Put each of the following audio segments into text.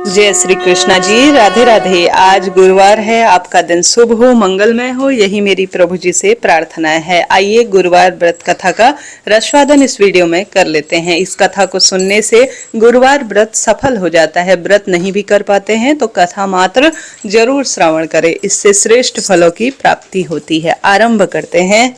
जय श्री कृष्णा जी। राधे राधे। आज गुरुवार है, आपका दिन शुभ हो, मंगलमय हो, यही मेरी प्रभु जी से प्रार्थना है। आइए गुरुवार व्रत कथा का रसवादन इस वीडियो में कर लेते हैं। इस कथा को सुनने से गुरुवार व्रत सफल हो जाता है। व्रत नहीं भी कर पाते हैं तो कथा मात्र जरूर श्रवण करें, इससे श्रेष्ठ फलों की प्राप्ति होती है। आरंभ करते हैं।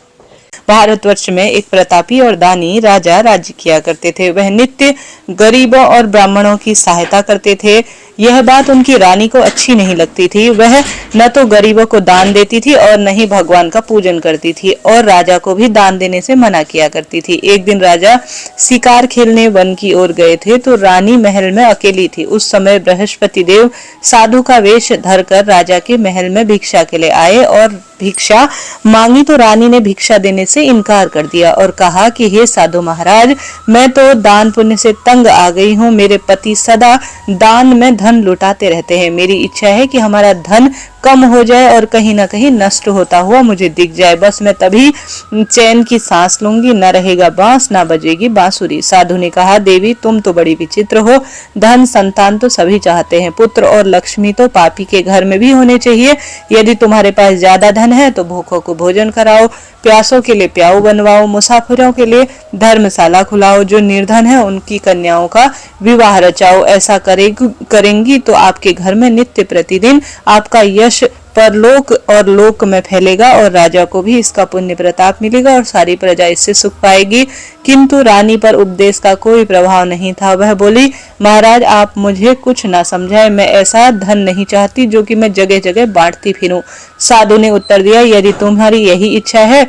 भारतवर्ष में एक प्रतापी और दानी राजा राज्य किया करते थे। वह नित्य गरीबों और ब्राह्मणों की सहायता करते थे। यह बात उनकी रानी को अच्छी नहीं लगती थी। वह न तो गरीबों को दान देती थी और न ही भगवान का पूजन करती थी, और राजा को भी दान देने से मना किया करती थी। एक दिन राजा शिकार खेलने वन की ओर गए थे तो रानी महल में अकेली थी। उस समय बृहस्पति देव साधु का वेश धरकर राजा के महल में भिक्षा के लिए आए और भिक्षा मांगी तो रानी ने भिक्षा देने से इनकार कर दिया और कहा कि हे साधु महाराज, मैं तो दान पुण्य से तंग आ गई हूँ। मेरे पति सदा दान में धन लुटाते रहते हैं। मेरी इच्छा है कि हमारा धन कम हो जाए और कहीं ना कहीं नष्ट होता हुआ मुझे दिख जाए, बस मैं तभी चैन की सांस लूंगी। न रहेगा बांस, न बजेगी बांसुरी। साधु ने कहा, देवी तुम तो बड़ी विचित्र हो। धन संतान तो सभी चाहते हैं, पुत्र और लक्ष्मी तो पापी के घर में भी होने चाहिए। यदि तुम्हारे पास ज्यादा धन है तो भूखों को भोजन कराओ, प्यासों के लिए प्याऊ बनवाओ, मुसाफिरों के लिए धर्मशाला खुलाओ, जो निर्धन है उनकी कन्याओं का विवाह रचाओ। ऐसा करेंगी तो आपके घर में नित्य प्रतिदिन आपका यश परलोक और लोक में फैलेगा और राजा को भी इसका पुण्य प्रताप मिलेगा और सारी प्रजा इससे सुख पाएगी। किंतु रानी पर उपदेश का कोई प्रभाव नहीं था। वह बोली, महाराज आप मुझे कुछ ना समझाए, मैं ऐसा धन नहीं चाहती जो कि मैं जगह जगह बांटती फिरूं। साधु ने उत्तर दिया, यदि तुम्हारी यही इच्छा है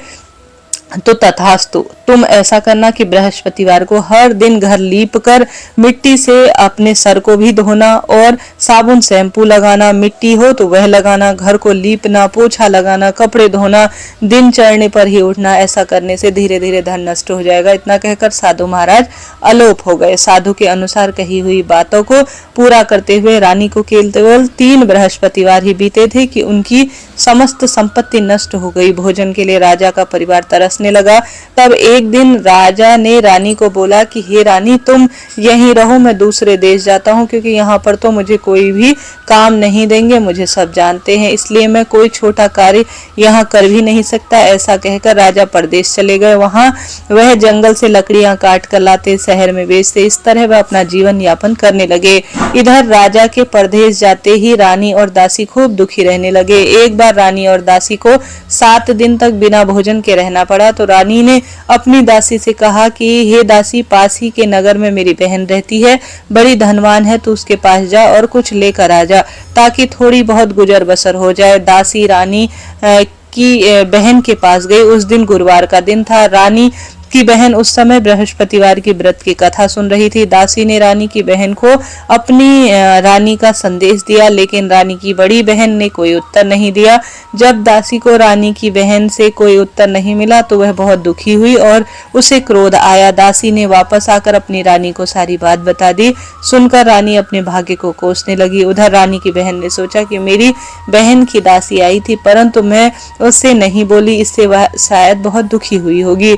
तो तथास्तु। तुम ऐसा करना कि बृहस्पतिवार को हर दिन घर लीप कर मिट्टी से अपने सर को भी धोना और साबुन शैम्पू लगाना, मिट्टी हो तो वह लगाना, घर को लीपना, पोछा लगाना, कपड़े धोना, दिन चढ़ने पर ही उठना। ऐसा करने से धीरे धीरे धन नष्ट हो जाएगा। इतना कहकर साधु महाराज अलोप हो गए। साधु के अनुसार कही हुई बातों को पूरा करते हुए रानी को केवल 3 बृहस्पतिवार ही बीते थे कि उनकी समस्त संपत्ति नष्ट हो गई। भोजन के लिए राजा का परिवार तरसने लगा। तब एक दिन राजा ने रानी को बोला कि हे रानी, तुम यहीं रहो, मैं दूसरे देश जाता हूँ, क्योंकि यहाँ पर तो मुझे कोई भी काम नहीं देंगे। मुझे सब जानते हैं, इसलिए मैं कोई छोटा कार्य यहाँ कर भी नहीं सकता। ऐसा कहकर राजा परदेश चले गए। वहाँ वह जंगल से लकड़ियां काट कर लाते, शहर में बेचते। इस तरह वह अपना जीवन यापन करने लगे। इधर राजा के परदेश जाते ही रानी और दासी खूब दुखी रहने लगे। एक बार रानी और दासी को 7 दिन तक बिना भोजन के रहना पड़ा तो रानी ने अपनी दासी से कहा कि हे दासी, पास ही के नगर में मेरी बहन रहती है, बड़ी धनवान है, तू उसके पास जा और कुछ लेकर आ जा ताकि थोड़ी बहुत गुजर बसर हो जाए। दासी रानी की बहन के पास गई। उस दिन गुरुवार का दिन था। रानी की बहन उस समय बृहस्पतिवार की व्रत की कथा सुन रही थी। दासी ने रानी की बहन को अपनी रानी का संदेश दिया, लेकिन रानी की बड़ी बहन ने कोई उत्तर नहीं दिया। जब दासी को रानी की बहन से कोई उत्तर नहीं मिला तो वह बहुत दुखी हुई और उसे क्रोध आया। दासी ने वापस आकर अपनी रानी को सारी बात बता दी। सुनकर रानी अपने भाग्य को कोसने लगी। उधर रानी की बहन ने सोचा कि मेरी बहन की दासी आई थी, परंतु मैं उससे नहीं बोली, इससे वह शायद बहुत दुखी हुई होगी।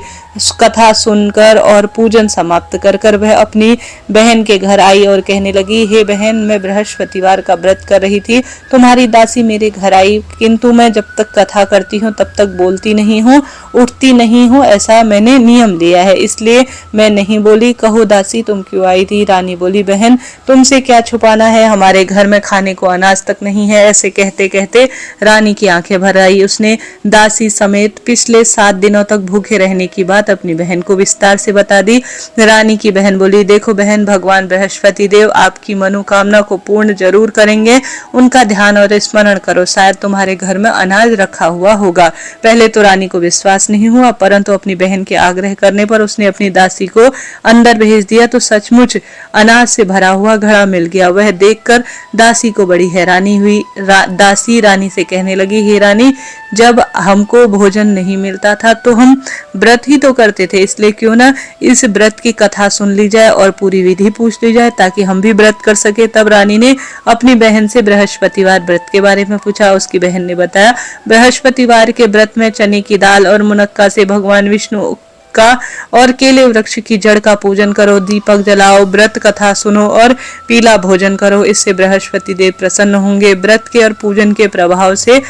कथा सुनकर और पूजन समाप्त कर कर वह अपनी बहन के घर आई और कहने लगी, हे बहन, मैं बृहस्पतिवार का व्रत कर रही थी, तुम्हारी दासी मेरे घर आई, किंतु मैं जब तक कथा करती हूँ तब तक बोलती नहीं हूँ, उठती नहीं हूँ। ऐसा मैंने नियम लिया है, इसलिए मैं नहीं बोली। कहो दासी, तुम क्यों आई थी? रानी बोली, बहन तुमसे क्या छुपाना है, हमारे घर में खाने को अनाज तक नहीं है। ऐसे कहते कहते रानी की आंखें भर आई। उसने दासी समेत पिछले 7 दिनों तक भूखे रहने की बात अपनी बहन को विस्तार से बता दी। रानी की बहन बोली, देखो बहन, भगवान बृहस्पति देव आपकी मनोकामना को पूर्ण जरूर करेंगे। उनका ध्यान और स्मरण करो, शायद तुम्हारे घर में अनाज रखा हुआ होगा। पहले तो रानी को विश्वास नहीं हुआ, परंतु अपनी बहन के आग्रह करने पर उसने अपनी दासी को अंदर भेज दिया तो सचमुच अनाज से भरा हुआ घड़ा मिल गया। वह देखकर दासी को बड़ी हैरानी हुई। दासी रानी से कहने लगी, हे रानी, जब हमको भोजन नहीं मिलता था तो हम व्रत ही तो करते थे, इसलिए क्यों ना इस व्रत की कथा सुन ली जाए और पूरी विधि पूछ ली जाए ताकि हम भी व्रत कर सके। तब रानी ने अपनी बहन से बृहस्पतिवार व्रत के बारे में पूछा। उसकी बहन ने बताया, बृहस्पतिवार के व्रत में चने की दाल और मुनक्का से भगवान विष्णु का और केले वृक्ष की जड़ का पूजन करो, दीपक जलाओ, व्रत कथा सुनो और पीला भोजन करो। इससे बृहस्पति देव प्रसन्न होंगे। व्रत के और पूजन के प्रभाव से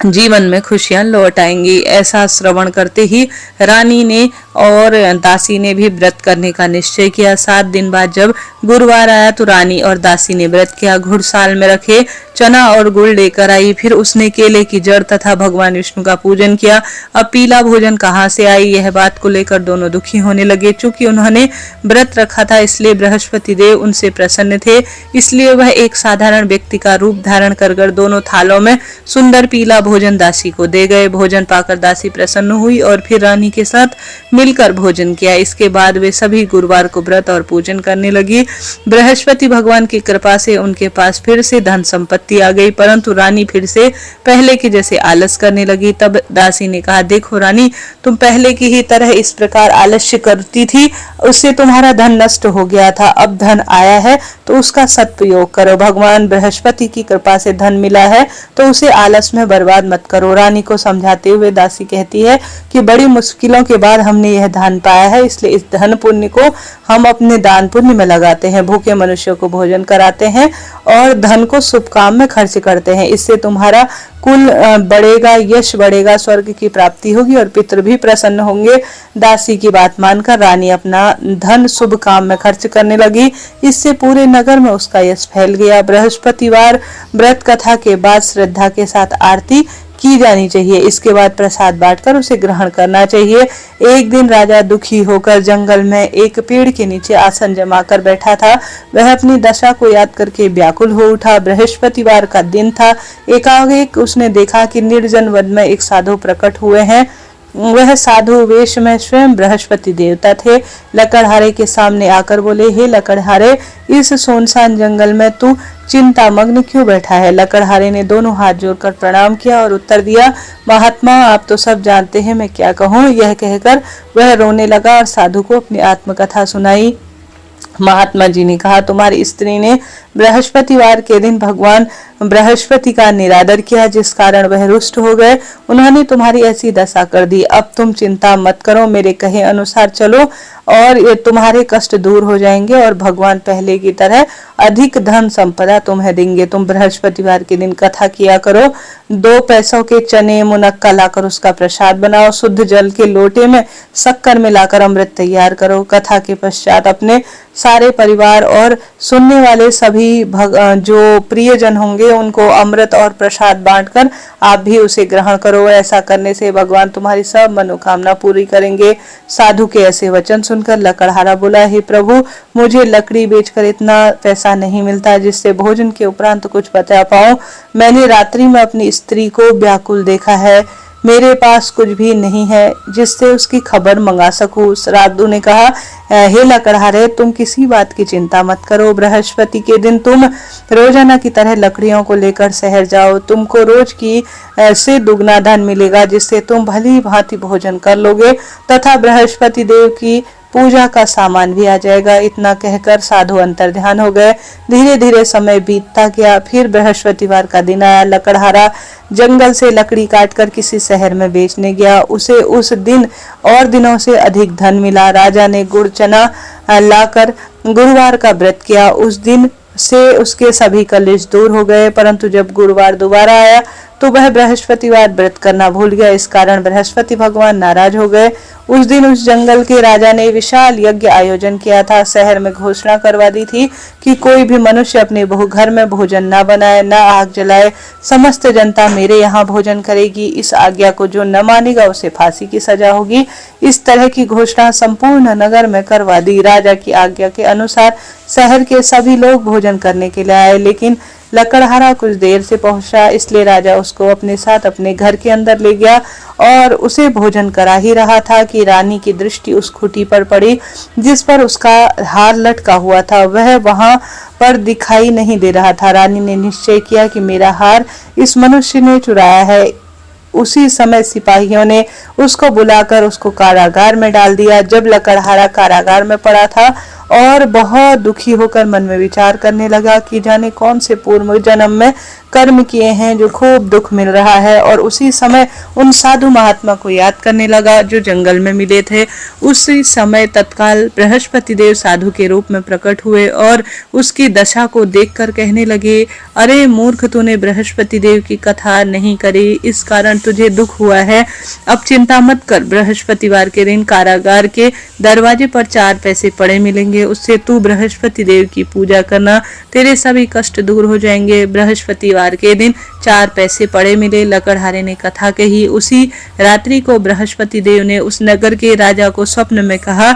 जीवन में खुशियां लौट आएंगी। ऐसा श्रवण करते ही रानी ने और दासी ने भी व्रत करने का निश्चय किया। 7 दिन बाद जब गुरुवार आया तो रानी और दासी ने व्रत किया। घुड़साल में रखे चना और गुड़ लेकर आई। फिर उसने केले की जड़ तथा भगवान विष्णु का पूजन किया। अब पीला भोजन कहाँ से आई, यह बात को लेकर दोनों दुखी होने लगे। चूंकि उन्होंने व्रत रखा था इसलिए बृहस्पति देव उनसे प्रसन्न थे, इसलिए वह एक साधारण व्यक्ति का रूप धारण कर दोनों थालों में सुंदर पीला भोजन दासी को दे गए। भोजन पाकर दासी प्रसन्न हुई और फिर रानी के साथ मिलकर भोजन किया। इसके बाद वे सभी गुरुवार को व्रत और पूजन करने लगी। बृहस्पति भगवान की कृपा से उनके पास फिर से धन संपत्ति आ गई, परंतु रानी फिर से पहले की जैसे आलस करने लगी। तब दासी ने कहा, देखो रानी, तुम पहले की ही तरह इस प्रकार आलस्य करती थी, उससे तुम्हारा धन नष्ट हो गया था। अब धन आया है तो उसका सदुपयोग करो। भगवान बृहस्पति की कृपा से धन मिला है तो उसे आलस में बर्बाद मत करो। रानी को समझाते हुए दासी कहती है कि बड़ी मुश्किलों के बाद हमने यह धन पाया है, इसलिए इस धन पुण्य को हम अपने दान पुण्य में लगाते हैं, भूखे मनुष्यों को भोजन कराते हैं और धन को शुभ काम में खर्च करते हैं। इससे तुम्हारा कुल बढ़ेगा, यश बढ़ेगा, स्वर्ग की प्राप्ति होगी और पितृ भी प्रसन्न होंगे। दासी की बात मानकर रानी अपना धन शुभ काम में खर्च करने लगी। इससे पूरे नगर में उसका यश फैल गया। बृहस्पतिवार व्रत कथा के बाद श्रद्धा के साथ आरती की जानी चाहिए। इसके बाद प्रसाद बांटकर उसे ग्रहण करना चाहिए। एक दिन राजा दुखी होकर जंगल में एक पेड़ के नीचे आसन जमाकर बैठा था। वह अपनी दशा को याद करके व्याकुल हो उठा। बृहस्पतिवार का दिन था। एकाएक उसने देखा कि निर्जन वन में एक साधु प्रकट हुए हैं। वह साधु वेश में स्वयं बृहस्पति देवता थे। लकड़हारे के सामने आकर बोले, हे लकड़हारे, इस सुनसान जंगल में तू चिंता मग्न क्यों बैठा है? लकड़हारे ने दोनों हाथ जोड़कर प्रणाम किया और उत्तर दिया, महात्मा, आप तो सब जानते हैं, मैं क्या कहूँ। यह कहकर वह रोने लगा और साधु को अपनी आत्मकथा सुनाई। महात्मा जी ने कहा, तुम्हारी स्त्री ने बृहस्पतिवार के दिन भगवान बृहस्पति का निरादर किया, जिस कारण वह रुष्ट हो गए। उन्होंने तुम्हारी ऐसी दशा कर दी। अब तुम चिंता मत करो, मेरे कहे अनुसार चलो और ये तुम्हारे कष्ट दूर हो जाएंगे और भगवान पहले की तरह अधिक धन संपदा तुम्हें देंगे। तुम बृहस्पतिवार के दिन कथा किया करो। 2 पैसों के चने मुनक्का लाकर उसका प्रसाद बनाओ। शुद्ध जल के लोटे में शक्कर मिलाकर अमृत तैयार करो। कथा के पश्चात अपने सारे परिवार और सुनने वाले सभी जो प्रियजन होंगे उनको अमृत और प्रसाद बांटकर आप भी उसे ग्रहण करो। ऐसा करने से भगवान तुम्हारी सब मनोकामना पूरी करेंगे। साधु के ऐसे वचन सुनकर लकड़हारा बोला, हे प्रभु, मुझे लकड़ी बेचकर इतना पैसा नहीं मिलता जिससे भोजन के उपरांत कुछ बचा पाऊं। मैंने रात्रि में अपनी स्त्री को व्याकुल देखा है। मेरे पास कुछ भी नहीं है जिससे उसकी खबर मंगा सकूं। साधु ने कहा, हे लकड़हारे, तुम किसी बात की चिंता मत करो। बृहस्पति के दिन तुम रोजाना की तरह लकड़ियों को लेकर शहर जाओ। तुमको रोज की से दुगना धन मिलेगा, जिससे तुम भली भांति भोजन कर लोगे तथा बृहस्पति देव की पूजा का सामान भी आ जाएगा। इतना कहकर साधु अंतर्ध्यान हो गए। धीरे धीरे समय बीतता गया। फिर बृहस्पतिवार का दिन आया। लकड़हारा जंगल से लकड़ी काटकर किसी शहर में बेचने गया। उसे उस दिन और दिनों से अधिक धन मिला। राजा ने गुड़ चना लाकर गुरुवार का व्रत किया। उस दिन से उसके सभी कलेश दूर हो गए। परंतु जब गुरुवार दोबारा आया तो वह बृहस्पतिवार व्रत करना भूल गया। इस कारण बृहस्पति भगवान नाराज हो गए। उस दिन उस जंगल के राजा ने विशाल यज्ञ आयोजन किया था। शहर में घोषणा करवा दी थी कि कोई भी मनुष्य अपने घर में भोजन न बनाए, न आग जलाए। समस्त जनता मेरे यहाँ भोजन करेगी। इस आज्ञा को जो न मानेगा उसे फांसी की सजा होगी। इस तरह की घोषणा संपूर्ण नगर में करवा दी। राजा की आज्ञा के अनुसार शहर के सभी लोग भोजन करने के लिए आए, लेकिन लकड़हारा कुछ देर से पहुंचा, इसलिए राजा उसको अपने साथ अपने घर के अंदर ले गया और उसे भोजन करा ही रहा था कि रानी की दृष्टि उस खूंटी पर पड़ी जिस पर उसका हार लटका हुआ था। वह वहां पर दिखाई नहीं दे रहा था। रानी ने निश्चय किया कि मेरा हार इस मनुष्य ने चुराया है। उसी समय सिपाहियों ने उसको बुलाकर उसको कारागार में डाल दिया। जब लकड़हारा कारागार में पड़ा था और बहुत दुखी होकर मन में विचार करने लगा कि जाने कौन से पूर्व जन्म में कर्म किए हैं जो खूब दुख मिल रहा है। और उसी समय उन साधु महात्मा को याद करने लगा जो जंगल में मिले थे। उसी समय तत्काल बृहस्पति देव साधु के रूप में प्रकट हुए और उसकी दशा को देखकर कहने लगे, अरे मूर्ख, तूने बृहस्पति देव की कथा नहीं करी, इस कारण तुझे दुख हुआ है। अब चिंता मत कर, बृहस्पतिवार के दिन कारागार के दरवाजे पर 4 पैसे पड़े मिलेंगे, उससे तू बृहस्पति देव की पूजा करना, तेरे सभी कष्ट दूर हो जाएंगे। बृहस्पतिवार के दिन 4 पैसे पड़े मिले। लकड़हारे ने कथा कही। उसी रात्रि को बृहस्पति देव ने उस नगर के राजा को स्वप्न में कहा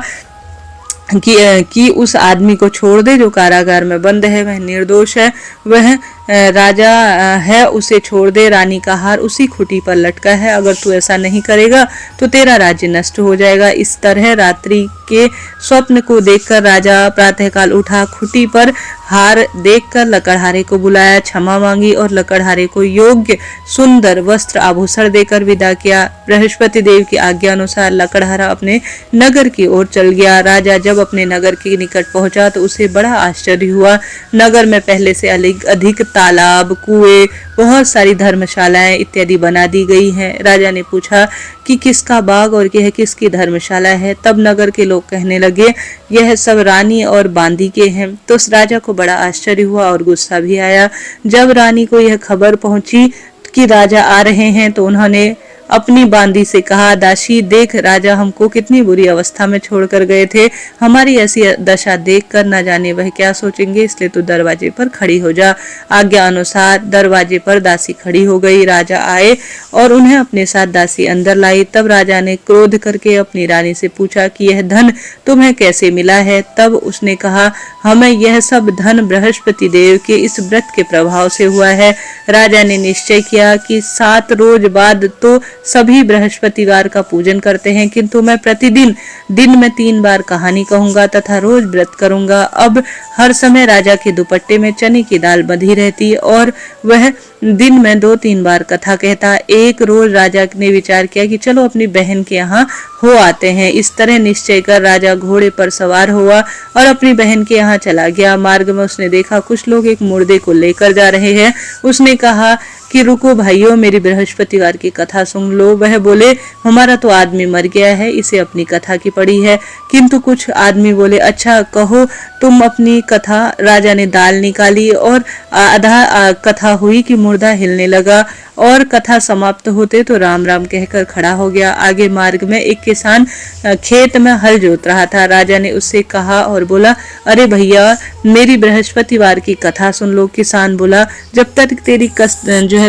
कि उस आदमी को छोड़ दे जो कारागार में बंद है, वह निर्दोष है, वह राजा है, उसे छोड़ दे। रानी का हार उसी खुटी पर लटका है, अगर तू ऐसा नहीं करेगा तो तेरा राज्य नष्ट हो जाएगा। इस तरह रात्रि के स्वप्न को देखकर राजा प्रातःकाल उठा, खुटी पर हार देखकर लकड़हारे को बुलाया, क्षमा मांगी और लकड़हारे को योग्य सुंदर वस्त्र आभूषण देकर विदा किया। बृहस्पति देव की आज्ञा अनुसार लकड़हारा अपने नगर की ओर चल गया। राजा जब अपने नगर के निकट पहुंचा तो उसे बड़ा आश्चर्य हुआ। नगर में पहले से अधिक तालाब, कुएं, बहुत सारी धर्मशालाएं इत्यादि बना दी गई हैं। राजा ने पूछा कि किसका बाग और यह किसकी धर्मशाला है। तब नगर के लोग कहने लगे, यह सब रानी और बांदी के हैं। तो उस राजा को बड़ा आश्चर्य हुआ और गुस्सा भी आया। जब रानी को यह खबर पहुंची कि राजा आ रहे हैं तो उन्होंने अपनी बांदी से कहा, दासी देख, राजा हमको कितनी बुरी अवस्था में छोड़कर गए थे, हमारी ऐसी दशा देखकर न जाने वह क्या सोचेंगे, इसलिए तू दरवाजे पर खड़ी हो जा। आज्ञा अनुसार दरवाजे पर दासी खड़ी हो गई। राजा आए और उन्हें अपने साथ दासी अंदर लाई। तब राजा ने क्रोध करके अपनी रानी से पूछा कि यह धन तुम्हें कैसे मिला है। तब उसने कहा, हमें यह सब धन बृहस्पति देव के इस व्रत के प्रभाव से हुआ है। राजा ने निश्चय किया कि 7 रोज बाद तो सभी बृहस्पतिवार का पूजन करते हैं, किंतु मैं प्रतिदिन दिन में 3 बार कहानी कहूंगा तथा रोज व्रत करूंगा। अब हर समय राजा के दुपट्टे में चने की दाल बंधी रहती और वह दिन में 2-3 बार कथा कहता। एक रोज राजा ने विचार किया कि चलो अपनी बहन के यहाँ हो आते हैं। इस तरह निश्चय कर राजा घोड़े पर सवार हुआ और अपनी बहन के यहाँ चला गया। मार्ग में उसने देखा कुछ लोग एक मुर्दे को लेकर जा रहे हैं। उसने कहा कि रुको भाइयों, मेरी बृहस्पतिवार की कथा सुन लो। वह बोले, हमारा तो आदमी मर गया है, इसे अपनी कथा की पड़ी है। किंतु कुछ आदमी बोले, अच्छा कहो तुम अपनी कथा। राजा ने दाल निकाली और आधा कथा हुई कि मुर्दा हिलने लगा और कथा समाप्त होते तो राम राम कहकर खड़ा हो गया। आगे मार्ग में एक किसान खेत में हल जोत रहा था। राजा ने उससे कहा और बोला, अरे भैया, मेरी बृहस्पतिवार की कथा सुन लो। किसान बोला, जब तक तेरी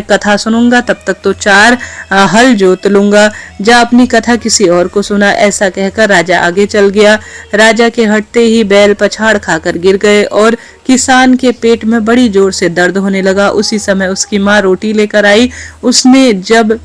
कथा सुनूंगा तब तक तो 4 हल जोत लूंगा, जा अपनी कथा किसी और को सुना। ऐसा कहकर राजा आगे चल गया। राजा के हटते ही बैल पछाड़ खाकर गिर गए और किसान के पेट में बड़ी जोर से दर्द होने लगा। उसी समय उसकी माँ रोटी लेकर आई। उसने जब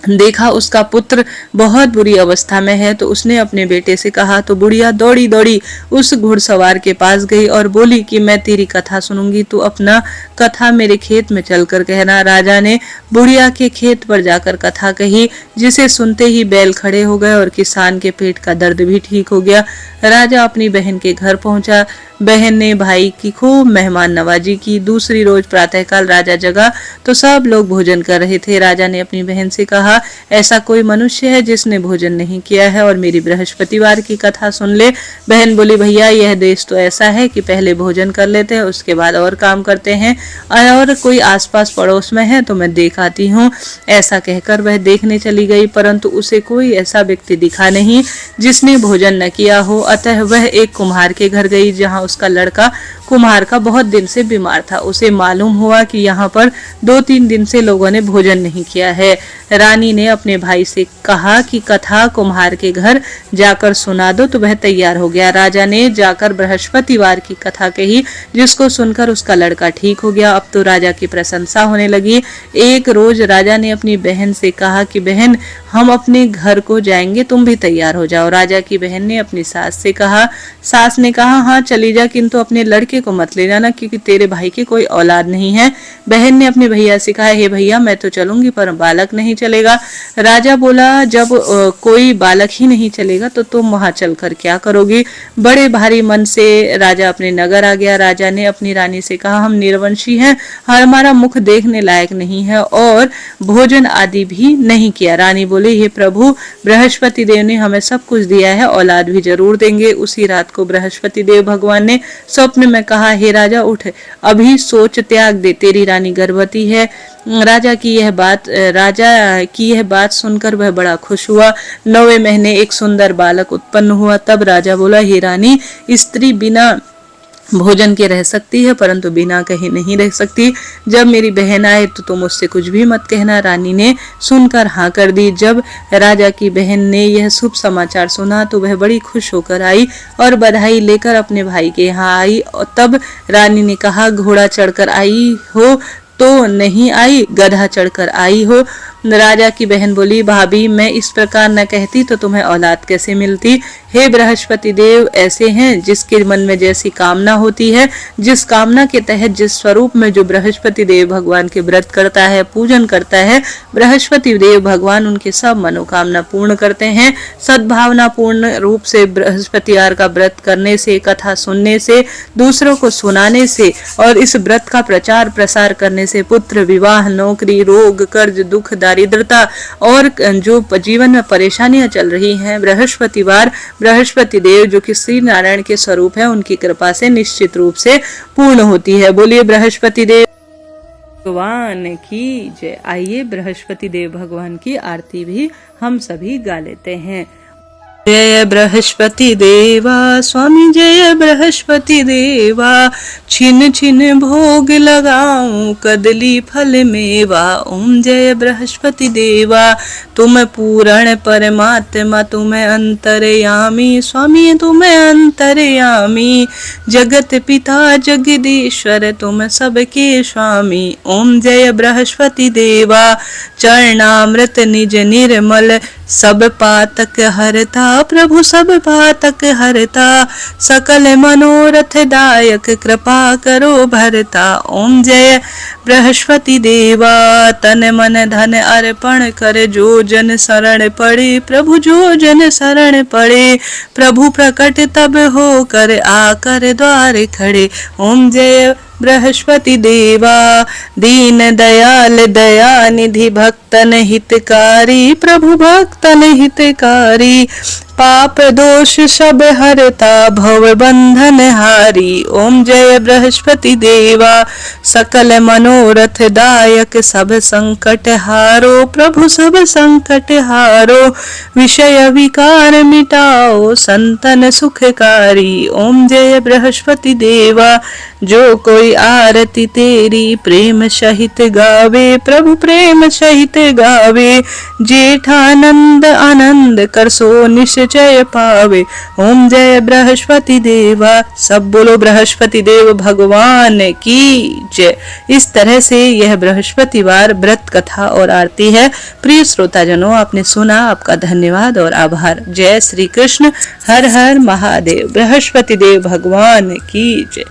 देखा उसका पुत्र बहुत बुरी अवस्था में है तो उसने अपने बेटे से कहा। तो बुढ़िया दौड़ी दौड़ी उस घुड़सवार के पास गई और बोली कि मैं तेरी कथा सुनूंगी, तू अपना कथा मेरे खेत में चलकर कहना। राजा ने बुढ़िया के खेत पर जाकर कथा कही, जिसे सुनते ही बैल खड़े हो गए और किसान के पेट का दर्द भी ठीक हो गया। राजा अपनी बहन के घर पहुंचा। बहन ने भाई की खूब मेहमान नवाजी की। दूसरी रोज प्रातःकाल राजा जगा तो सब लोग भोजन कर रहे थे। राजा ने अपनी बहन से कहा, ऐसा कोई मनुष्य है जिसने भोजन नहीं किया है और मेरी बृहस्पतिवार की कथा सुन ले। बहन बोली, भैया यह देश तो ऐसा है कि पहले भोजन कर लेते हैं, उसके बाद और काम करते हैं, और कोई आसपास पड़ोस में है तो मैं देख आती हूँ। ऐसा कहकर वह देखने चली गई, परंतु उसे कोई ऐसा व्यक्ति दिखा नहीं जिसने भोजन न किया हो। अतः वह एक कुम्हार के घर गई, जहाँ उसका लड़का कुम्हार का बहुत दिन से बीमार था। उसे मालूम हुआ कि यहाँ पर 2-3 दिन से लोगों ने भोजन नहीं किया है। रानी ने अपने भाई से कहा कि कथा कुम्हार के घर जाकर सुना दो, तो वह तैयार हो गया। राजा ने जाकर बृहस्पतिवार की कथा कही, जिसको सुनकर उसका लड़का ठीक हो गया। अब तो राजा की प्रशंसा होने लगी। एक रोज राजा ने अपनी बहन से कहा कि बहन, हम अपने घर को जाएंगे, तुम भी तैयार हो जाओ। राजा की बहन ने अपनी सास से कहा। सास ने कहा हाँ चली जा, किंतु अपने लड़के को मत ले जाना क्योंकि तेरे भाई की कोई औलाद नहीं है। बहन ने अपने भैया से कहा हे भैया मैं तो चलूंगी पर बालक नहीं चलेगा। राजा बोला जब कोई बालक ही नहीं चलेगा तो तुम वहां चलकर क्या करोगी। बड़े भारी मन से राजा अपने नगर आ गया। राजा ने अपनी रानी से कहा हम निर्वंशी हैं, हमारा मुख देखने लायक नहीं है और भोजन आदि भी नहीं किया। रानी बोली हे प्रभु बृहस्पति देव ने हमें सब कुछ दिया है, औलाद भी जरूर देंगे। उसी रात को बृहस्पति देव भगवान ने स्वप्न में कहा हे राजा उठ, अभी सोच त्याग दे, तेरी रानी गर्भवती है। राजा की यह बात सुनकर वह बड़ा खुश हुआ। 9वें महीने एक सुंदर बालक उत्पन्न हुआ। तब राजा बोला हे रानी, स्त्री बिना भोजन के रह सकती है परंतु बिना कहे नहीं रह सकती। जब मेरी बहन आए तो तुम उससे कुछ भी मत कहना। रानी ने सुनकर हाँ कर दी। जब राजा की बहन ने यह शुभ समाचार सुना तो वह बड़ी खुश होकर आई और बधाई लेकर अपने भाई के यहाँ आई। और तब रानी ने कहा घोड़ा चढ़कर आई हो तो नहीं आई, गधा चढ़कर आई हो। राजा की बहन बोली भाभी मैं इस प्रकार न कहती तो तुम्हें औलाद कैसे मिलती। हे बृहस्पति देव ऐसे हैं जिसके मन में जैसी कामना होती है, जिस कामना के तहत जिस स्वरूप में जो बृहस्पति देव भगवान के व्रत करता है, पूजन करता है, बृहस्पति देव भगवान उनके सब मनोकामना पूर्ण करते हैं। सद्भावना पूर्ण रूप से बृहस्पतिवार का व्रत करने से, कथा सुनने से, दूसरों को सुनाने से और इस व्रत का प्रचार प्रसार करने से पुत्र, विवाह, नौकरी, रोग, कर्ज, दुख, दारिद्रता और जो जीवन में परेशानियां चल रही हैं, बृहस्पतिवार बृहस्पति देव जो कि श्री नारायण के स्वरूप है उनकी कृपा से निश्चित रूप से पूर्ण होती है। बोलिए बृहस्पति देव भगवान की जय। आइए बृहस्पति देव भगवान की आरती भी हम सभी गा लेते हैं। जय बृहस्पति देवा स्वामी जय बृहस्पति देवा, छिन छिन भोग लगाऊं कदली फल मेवा। ओम जय बृहस्पति देवा तुम पूर्ण परमात्मा, तुम्हें अंतर्यामी स्वामी, तुम्हें अंतर्यामी। जगत पिता जगदीश्वर तुम सबके स्वामी। ओम जय बृहस्पति देवा चरणामृत निज निर्मल, सब पातक हरता प्रभु सब पातक हरता। सकल मनोरथ दायक कृपा करो भरता। ओम जय बृहस्पति देवा तन मन धन अर्पण कर, जो जन शरण पड़े प्रभु जो जन शरण पड़े। प्रभु प्रकट तब हो कर आकर द्वार खड़े। ओम जय बृहस्पति देवा दीन दयाल दया निधि, भक्तन हितकारी प्रभु भक्तन हितकारी। पाप दोष सब हरता भव बंधन हारी। ओम जय बृहस्पति देवा सकल मनोरथ दायक, सब संकट हारो प्रभु सब संकट हारो। विषय विकार मिटाओ संतन सुखकारी। ओम जय बृहस्पति देवा जो कोई आरती तेरी प्रेम सहित गावे प्रभु प्रेम सहित गावे। जेठानंद आनंद कर सो निश्चय पावे। ओम जय बृहस्पति देवा। सब बोलो बृहस्पति देव भगवान की जय। इस तरह से यह बृहस्पतिवार व्रत कथा और आरती है। प्रिय श्रोताजनों आपने सुना, आपका धन्यवाद और आभार। जय श्री कृष्ण, हर हर महादेव, बृहस्पति देव भगवान की जय।